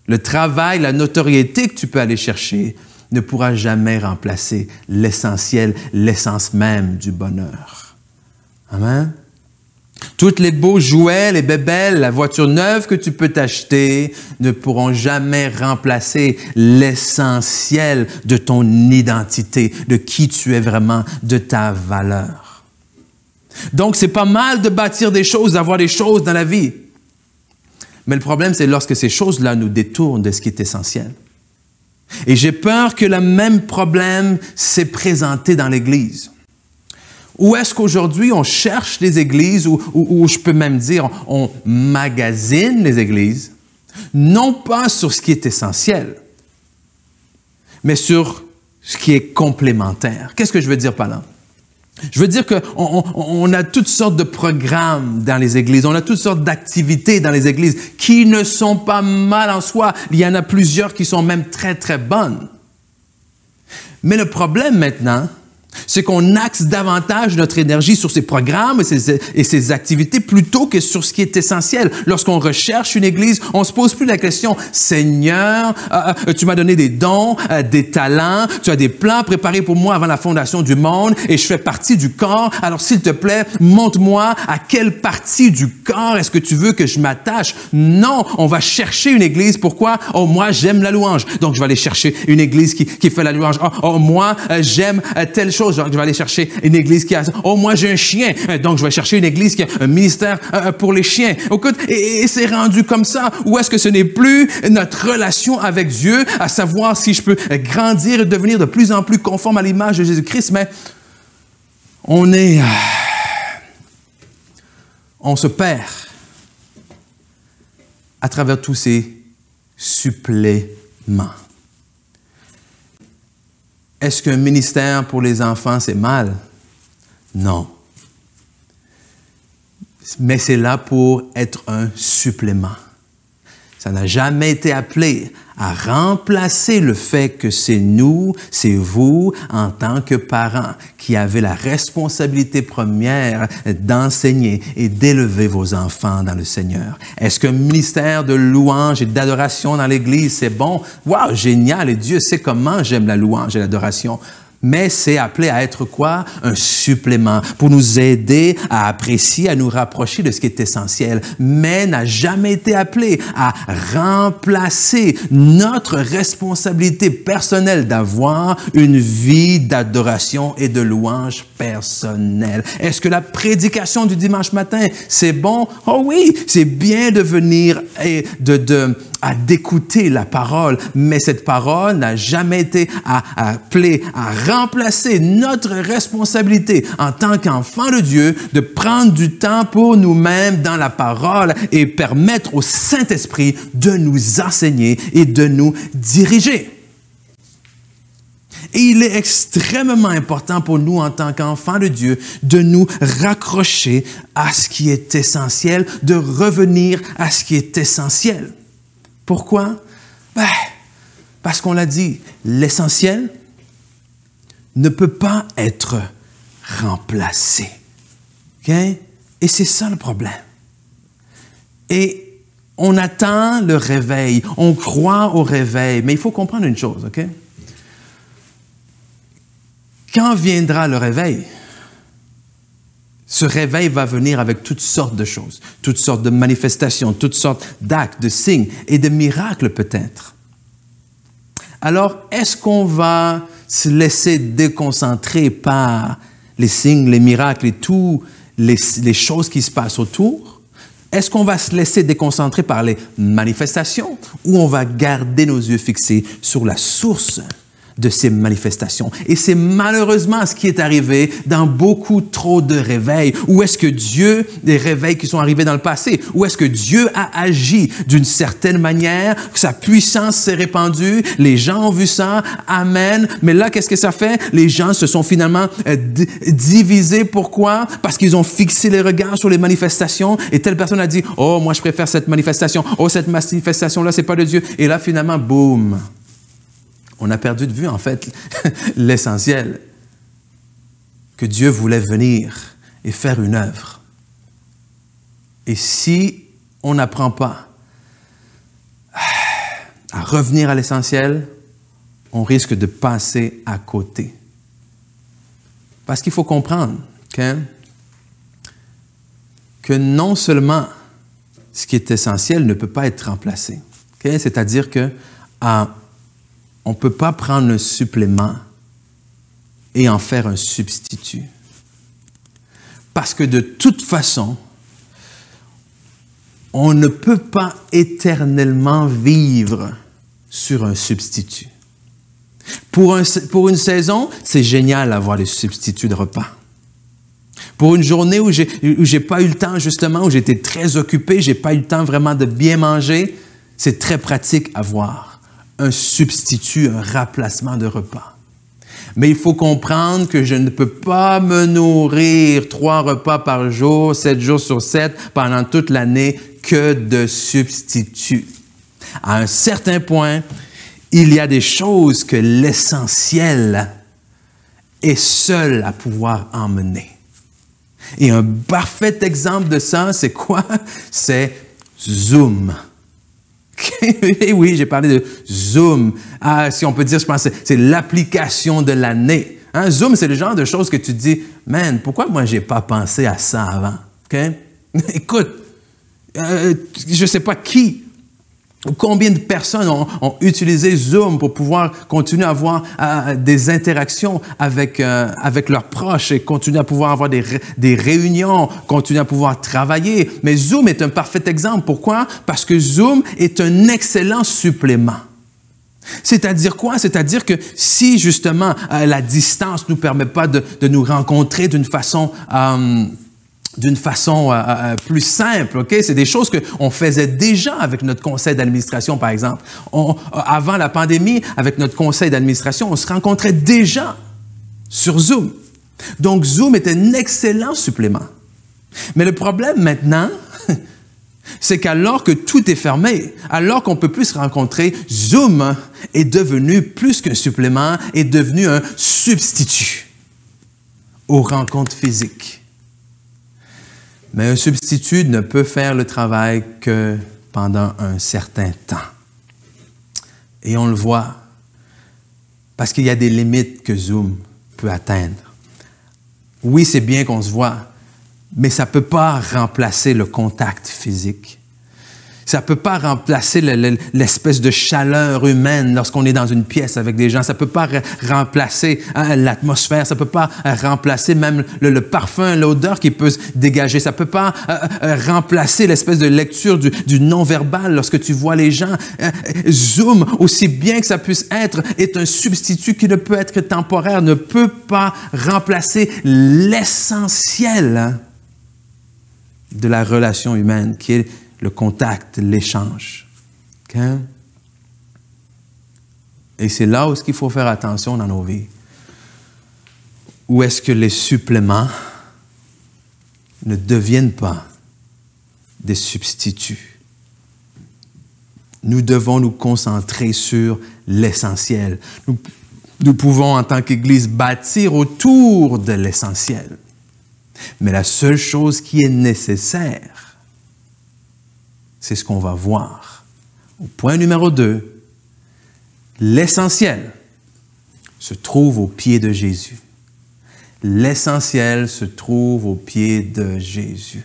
le travail, la notoriété que tu peux aller chercher, ne pourra jamais remplacer l'essentiel, l'essence même du bonheur. Amen? Tous les beaux jouets, les bébelles, la voiture neuve que tu peux t'acheter ne pourront jamais remplacer l'essentiel de ton identité, de qui tu es vraiment, de ta valeur. Donc, c'est pas mal de bâtir des choses, d'avoir des choses dans la vie. Mais le problème, c'est lorsque ces choses-là nous détournent de ce qui est essentiel. Et j'ai peur que le même problème s'est présenté dans l'Église. Où est-ce qu'aujourd'hui on cherche les églises, ou je peux même dire, on magasine les églises, non pas sur ce qui est essentiel, mais sur ce qui est complémentaire. Qu'est-ce que je veux dire par là? Je veux dire qu'on a toutes sortes de programmes dans les églises, on a toutes sortes d'activités dans les églises qui ne sont pas mal en soi. Il y en a plusieurs qui sont même très, très bonnes. Mais le problème maintenant, c'est qu'on axe davantage notre énergie sur ces programmes et ces activités plutôt que sur ce qui est essentiel. Lorsqu'on recherche une église, on ne se pose plus la question, « Seigneur, tu m'as donné des dons, des talents, tu as des plans préparés pour moi avant la fondation du monde et je fais partie du corps. Alors s'il te plaît, montre-moi à quelle partie du corps est-ce que tu veux que je m'attache. » Non, on va chercher une église. Pourquoi? « Oh, moi, j'aime la louange. Donc, je vais aller chercher une église qui fait la louange. Oh, moi, j'aime telle chose. Donc, je vais aller chercher une église qui a... Oh, moi, j'ai un chien. Donc, je vais chercher une église qui a un ministère pour les chiens. Écoute, et c'est rendu comme ça. Où est-ce que ce n'est plus notre relation avec Dieu, à savoir si je peux grandir et devenir de plus en plus conforme à l'image de Jésus-Christ, mais on se perd à travers tous ces suppléments. Est-ce qu'un ministère pour les enfants, c'est mal? Non. Mais c'est là pour être un supplément. Ça n'a jamais été appelé à remplacer le fait que c'est nous, c'est vous, en tant que parents, qui avez la responsabilité première d'enseigner et d'élever vos enfants dans le Seigneur. Est-ce qu'un ministère de louange et d'adoration dans l'Église, c'est bon? Wow, génial! Et Dieu sait comment j'aime la louange et l'adoration. Mais c'est appelé à être quoi? Un supplément pour nous aider à apprécier, à nous rapprocher de ce qui est essentiel, mais n'a jamais été appelé à remplacer notre responsabilité personnelle d'avoir une vie d'adoration et de louange personnelle. Est-ce que la prédication du dimanche matin, c'est bon? Oh oui, c'est bien de venir et d'écouter la parole, mais cette parole n'a jamais été appelée à remplacer notre responsabilité en tant qu'enfant de Dieu de prendre du temps pour nous-mêmes dans la parole et permettre au Saint-Esprit de nous enseigner et de nous diriger. Et il est extrêmement important pour nous en tant qu'enfants de Dieu de nous raccrocher à ce qui est essentiel, de revenir à ce qui est essentiel. Pourquoi? Parce qu'on l'a dit, l'essentiel ne peut pas être remplacé. Okay? Et c'est ça le problème. Et on attend le réveil, on croit au réveil, mais il faut comprendre une chose, OK? Quand viendra le réveil, ce réveil va venir avec toutes sortes de choses, toutes sortes de manifestations, toutes sortes d'actes, de signes et de miracles peut-être. Alors, est-ce qu'on va se laisser déconcentrer par les signes, les miracles et toutes les choses qui se passent autour? Est-ce qu'on va se laisser déconcentrer par les manifestations ou on va garder nos yeux fixés sur la source de ces manifestations? Et c'est malheureusement ce qui est arrivé dans beaucoup trop de réveils. Où est-ce que Dieu, des réveils qui sont arrivés dans le passé, où est-ce que Dieu a agi d'une certaine manière, que sa puissance s'est répandue, les gens ont vu ça, amen. Mais là, qu'est-ce que ça fait? Les gens se sont finalement divisés. Pourquoi? Parce qu'ils ont fixé les regards sur les manifestations et telle personne a dit, oh, moi je préfère cette manifestation, oh, cette manifestation-là, c'est pas de Dieu. Et là, finalement, boum! On a perdu de vue, en fait, l'essentiel, que Dieu voulait venir et faire une œuvre. Et si on n'apprend pas à revenir à l'essentiel, on risque de passer à côté. Parce qu'il faut comprendre que non seulement ce qui est essentiel ne peut pas être remplacé, c'est-à-dire que on ne peut pas prendre un supplément et en faire un substitut. Parce que de toute façon, on ne peut pas éternellement vivre sur un substitut. Pour une saison, c'est génial d'avoir des substituts de repas. Pour une journée où j'ai pas eu le temps, justement, où j'étais très occupé, j'ai pas eu le temps vraiment de bien manger, c'est très pratique à voir. Un substitut, un remplacement de repas. Mais il faut comprendre que je ne peux pas me nourrir 3 repas par jour, 7 jours sur 7, pendant toute l'année, que de substituts. À un certain point, il y a des choses que l'essentiel est seul à pouvoir emmener. Et un parfait exemple de ça, c'est quoi? C'est Zoom. Et oui, j'ai parlé de Zoom. Si on peut dire, je pense que c'est l'application de l'année. Hein? Zoom, c'est le genre de choses que tu te dis, man, pourquoi moi, je n'ai pas pensé à ça avant? Okay? Écoute, je ne sais pas qui ou combien de personnes ont utilisé Zoom pour pouvoir continuer à avoir des interactions avec leurs proches et continuer à pouvoir avoir des réunions, continuer à pouvoir travailler. Mais Zoom est un parfait exemple. Pourquoi? Parce que Zoom est un excellent supplément. C'est-à-dire quoi? C'est-à-dire que si justement la distance ne nous permet pas de nous rencontrer d'une façon plus simple, OK? C'est des choses qu'on faisait déjà avec notre conseil d'administration, par exemple. Avant la pandémie, avec notre conseil d'administration, on se rencontrait déjà sur Zoom. Donc, Zoom est un excellent supplément. Mais le problème maintenant, c'est qu'alors que tout est fermé, alors qu'on ne peut plus se rencontrer, Zoom est devenu plus qu'un supplément, est devenu un substitut aux rencontres physiques. Mais un substitut ne peut faire le travail que pendant un certain temps. Et on le voit parce qu'il y a des limites que Zoom peut atteindre. Oui, c'est bien qu'on se voit, mais ça ne peut pas remplacer le contact physique. Ça ne peut pas remplacer l'espèce de chaleur humaine lorsqu'on est dans une pièce avec des gens. Ça ne peut pas remplacer l'atmosphère. Ça ne peut pas remplacer même le parfum, l'odeur qui peut se dégager. Ça ne peut pas remplacer l'espèce de lecture du non-verbal lorsque tu vois les gens. Zoom, aussi bien que ça puisse être, est un substitut qui ne peut être que temporaire, ne peut pas remplacer l'essentiel de la relation humaine, qui est le contact, l'échange. Okay? Et c'est là où il faut faire attention dans nos vies. Où est-ce que les suppléments ne deviennent pas des substituts? Nous devons nous concentrer sur l'essentiel. Nous pouvons, en tant qu'Église, bâtir autour de l'essentiel. Mais la seule chose qui est nécessaire, c'est ce qu'on va voir. Au point numéro 2, l'essentiel se trouve aux pieds de Jésus. L'essentiel se trouve aux pieds de Jésus.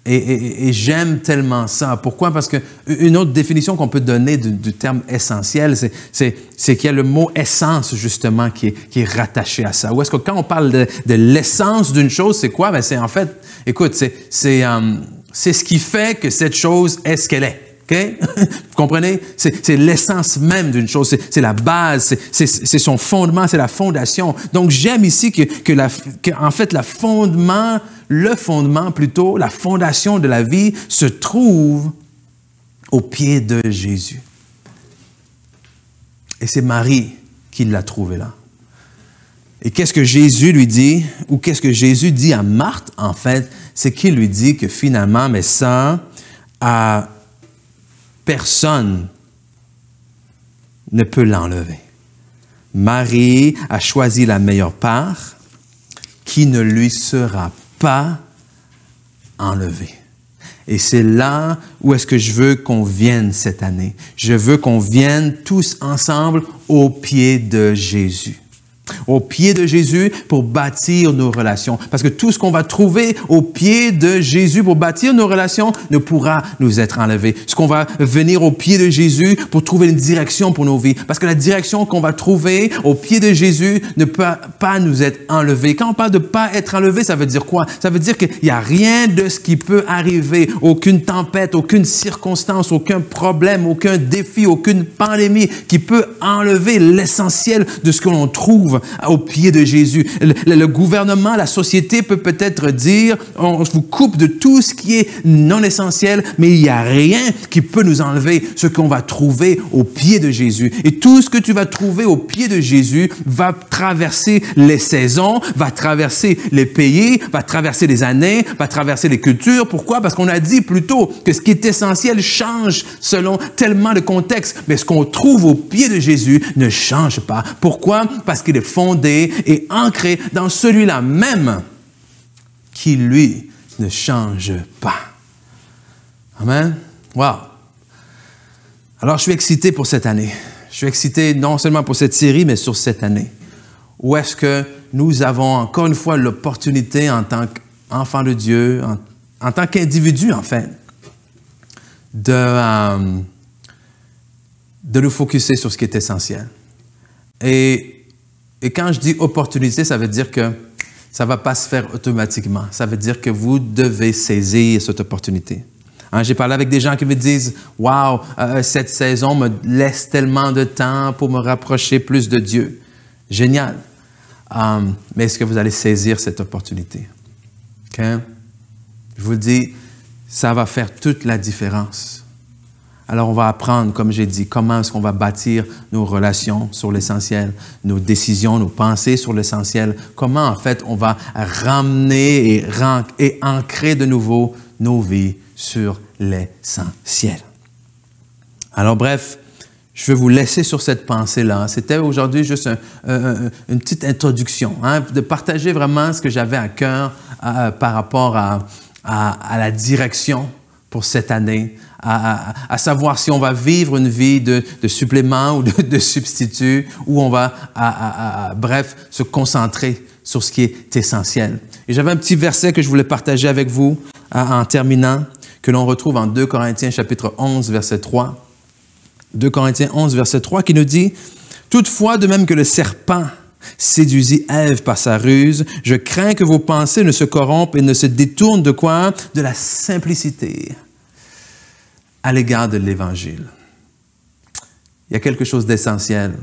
Et j'aime tellement ça. Pourquoi? Parce qu'une autre définition qu'on peut donner du terme essentiel, c'est qu'il y a le mot essence, justement, qui est rattaché à ça. Ou est-ce que quand on parle de l'essence d'une chose, c'est quoi? Ben, c'est en fait, écoute, c'est ce qui fait que cette chose est ce qu'elle est. Okay? Vous comprenez? C'est l'essence même d'une chose, c'est la base, c'est son fondement, c'est la fondation. Donc, j'aime ici en fait, la fondation de la vie se trouve au pied de Jésus. Et c'est Marie qui l'a trouvé là. Et qu'est-ce que Jésus lui dit, ou qu'est-ce que Jésus dit à Marthe, en fait, c'est qu'il lui dit que finalement, mais ça, personne ne peut l'enlever. Marie a choisi la meilleure part qui ne lui sera pas enlevée. Et c'est là où est-ce que je veux qu'on vienne cette année. Je veux qu'on vienne tous ensemble au pied de Jésus. Au pied de Jésus pour bâtir nos relations. Parce que tout ce qu'on va trouver au pied de Jésus pour bâtir nos relations ne pourra nous être enlevé. Ce qu'on va venir au pied de Jésus pour trouver une direction pour nos vies. Parce que la direction qu'on va trouver au pied de Jésus ne peut pas nous être enlevée. Quand on parle de pas être enlevé, ça veut dire quoi? Ça veut dire qu'il n'y a rien de ce qui peut arriver. Aucune tempête, aucune circonstance, aucun problème, aucun défi, aucune pandémie qui peut enlever l'essentiel de ce que l'on trouve au pied de Jésus. Le gouvernement, la société peut peut-être dire, on vous coupe de tout ce qui est non essentiel, mais il n'y a rien qui peut nous enlever ce qu'on va trouver au pied de Jésus. Et tout ce que tu vas trouver au pied de Jésus va traverser les saisons, va traverser les pays, va traverser les années, va traverser les cultures. Pourquoi? Parce qu'on a dit plutôt que ce qui est essentiel change selon tellement de contextes, mais ce qu'on trouve au pied de Jésus ne change pas. Pourquoi? Parce qu'il est fondé et ancré dans celui-là même qui, lui, ne change pas. Amen? Wow! Alors, je suis excité pour cette année. Je suis excité non seulement pour cette série, mais sur cette année. Où est-ce que nous avons encore une fois l'opportunité en tant qu'enfants de Dieu, en tant qu'individus, en fait, de nous focusser sur ce qui est essentiel. Et quand je dis opportunité, ça veut dire que ça ne va pas se faire automatiquement. Ça veut dire que vous devez saisir cette opportunité. Hein, j'ai parlé avec des gens qui me disent « Wow, cette saison me laisse tellement de temps pour me rapprocher plus de Dieu. » Génial. Mais est-ce que vous allez saisir cette opportunité? Okay? Je vous le dis, ça va faire toute la différence. Alors, on va apprendre, comme j'ai dit, comment est-ce qu'on va bâtir nos relations sur l'essentiel, nos décisions, nos pensées sur l'essentiel, comment, en fait, on va ramener et ancrer de nouveau nos vies sur l'essentiel. Alors, bref, je vais vous laisser sur cette pensée-là. C'était aujourd'hui juste une petite introduction, hein, de partager vraiment ce que j'avais à cœur par rapport à la direction pour cette année, à savoir si on va vivre une vie de supplément ou de substitut, ou on va, bref, se concentrer sur ce qui est essentiel. Et j'avais un petit verset que je voulais partager avec vous en terminant, que l'on retrouve en 2 Corinthiens chapitre 11, verset 3. 2 Corinthiens 11, verset 3, qui nous dit « Toutefois, de même que le serpent séduisit Ève par sa ruse, je crains que vos pensées ne se corrompent et ne se détournent de quoi? De la simplicité à l'égard de l'Évangile. » Il y a quelque chose d'essentiel.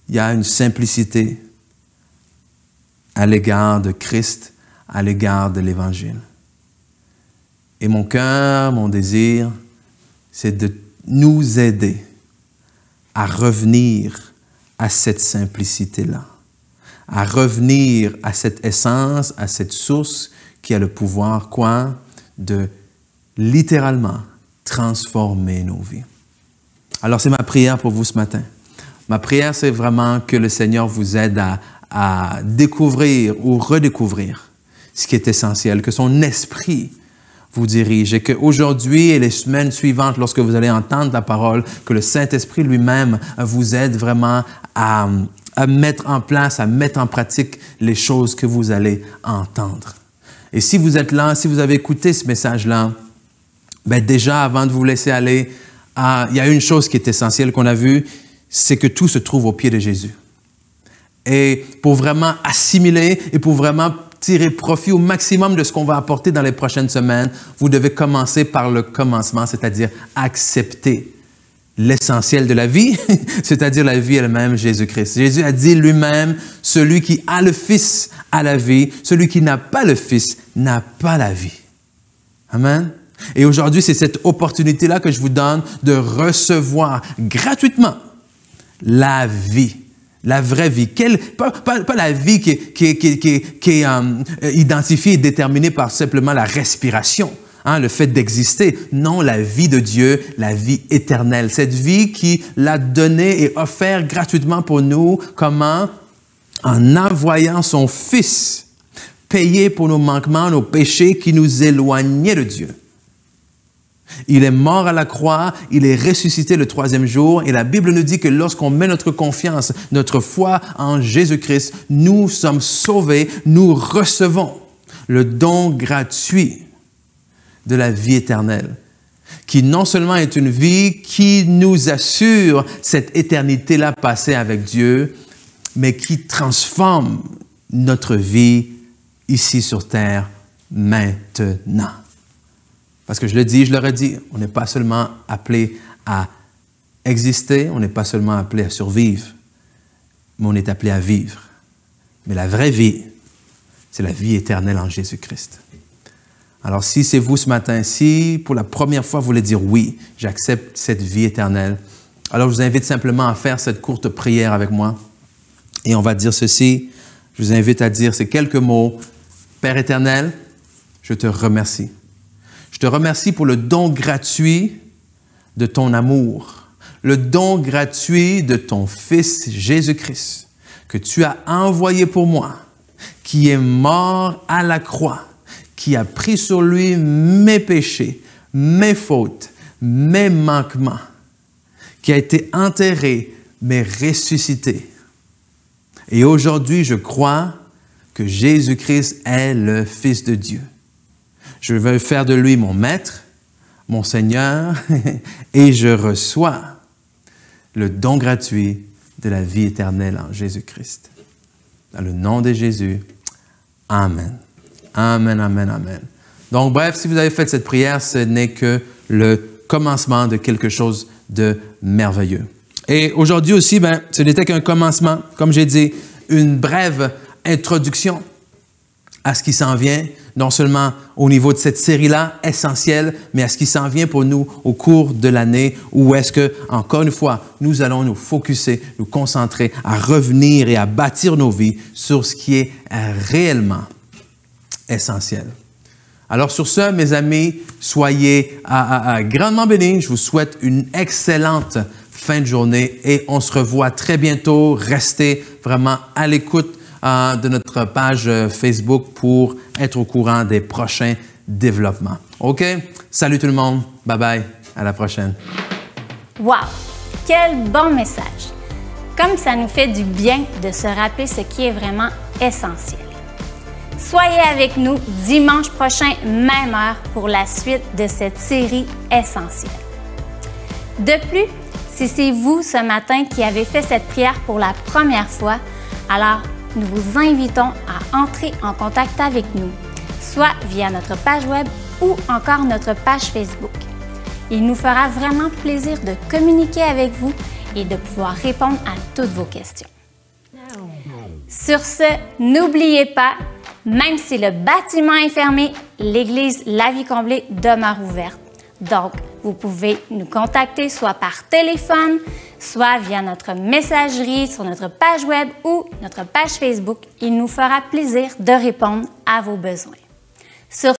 Il y a une simplicité à l'égard de Christ, à l'égard de l'Évangile. Et mon cœur, mon désir, c'est de nous aider à revenir à cette simplicité-là, à revenir à cette essence, à cette source qui a le pouvoir, quoi? De littéralement transformer nos vies. Alors, c'est ma prière pour vous ce matin. Ma prière, c'est vraiment que le Seigneur vous aide à découvrir ou redécouvrir ce qui est essentiel, que son esprit vous dirige et qu'aujourd'hui et les semaines suivantes, lorsque vous allez entendre la parole, que le Saint-Esprit lui-même vous aide vraiment à mettre en place, à mettre en pratique les choses que vous allez entendre. Et si vous êtes là, si vous avez écouté ce message-là, ben déjà, avant de vous laisser aller, il y a une chose qui est essentielle qu'on a vue, c'est que tout se trouve au pied de Jésus. Et pour vraiment assimiler et pour vraiment tirer profit au maximum de ce qu'on va apporter dans les prochaines semaines, vous devez commencer par le commencement, c'est-à-dire accepter l'essentiel de la vie, c'est-à-dire la vie elle-même, Jésus-Christ. Jésus a dit lui-même, celui qui a le Fils a la vie, celui qui n'a pas le Fils n'a pas la vie. Amen. Et aujourd'hui, c'est cette opportunité-là que je vous donne de recevoir gratuitement la vie. La vraie vie. Pas la vie qui est identifiée et déterminée par simplement la respiration, hein, le fait d'exister. Non, la vie de Dieu, la vie éternelle. Cette vie qui l'a donnée et offerte gratuitement pour nous. Comment? En envoyant son Fils payer pour nos manquements, nos péchés qui nous éloignaient de Dieu. Il est mort à la croix, il est ressuscité le troisième jour et la Bible nous dit que lorsqu'on met notre confiance, notre foi en Jésus-Christ, nous sommes sauvés, nous recevons le don gratuit de la vie éternelle, qui non seulement est une vie qui nous assure cette éternité-là passée avec Dieu, mais qui transforme notre vie ici sur terre maintenant. Parce que je le dis, je le redis, on n'est pas seulement appelé à exister, on n'est pas seulement appelé à survivre, mais on est appelé à vivre. Mais la vraie vie, c'est la vie éternelle en Jésus-Christ. Alors si c'est vous ce matin, si pour la première fois vous voulez dire oui, j'accepte cette vie éternelle, alors je vous invite simplement à faire cette courte prière avec moi. Et on va dire ceci, je vous invite à dire ces quelques mots. Père éternel, je te remercie. Je te remercie pour le don gratuit de ton amour, le don gratuit de ton Fils Jésus-Christ, que tu as envoyé pour moi, qui est mort à la croix, qui a pris sur lui mes péchés, mes fautes, mes manquements, qui a été enterré, mais ressuscité. Et aujourd'hui, je crois que Jésus-Christ est le Fils de Dieu. Je veux faire de lui mon maître, mon Seigneur, et je reçois le don gratuit de la vie éternelle en Jésus-Christ. Dans le nom de Jésus, Amen. Amen, amen, amen. Donc, bref, si vous avez fait cette prière, ce n'est que le commencement de quelque chose de merveilleux. Et aujourd'hui aussi, ce n'était qu'un commencement, comme j'ai dit, une brève introduction à ce qui s'en vient, non seulement au niveau de cette série-là, essentielle, mais à ce qui s'en vient pour nous au cours de l'année, où est-ce que, encore une fois, nous allons nous focusser, nous concentrer à revenir et à bâtir nos vies sur ce qui est réellement essentiel. Alors sur ce, mes amis, soyez grandement bénis. Je vous souhaite une excellente fin de journée et on se revoit très bientôt. Restez vraiment à l'écoute de notre page Facebook pour être au courant des prochains développements. OK? Salut tout le monde. Bye bye. À la prochaine. Wow! Quel bon message! Comme ça nous fait du bien de se rappeler ce qui est vraiment essentiel. Soyez avec nous dimanche prochain, même heure, pour la suite de cette série essentielle. De plus, si c'est vous ce matin qui avez fait cette prière pour la première fois, alors nous vous invitons à entrer en contact avec nous, soit via notre page web ou encore notre page Facebook. Il nous fera vraiment plaisir de communiquer avec vous et de pouvoir répondre à toutes vos questions. Sur ce, n'oubliez pas, même si le bâtiment est fermé, l'église La Vie Comblée demeure ouverte. Donc, vous pouvez nous contacter soit par téléphone, soit via notre messagerie sur notre page web ou notre page Facebook. Il nous fera plaisir de répondre à vos besoins. Sur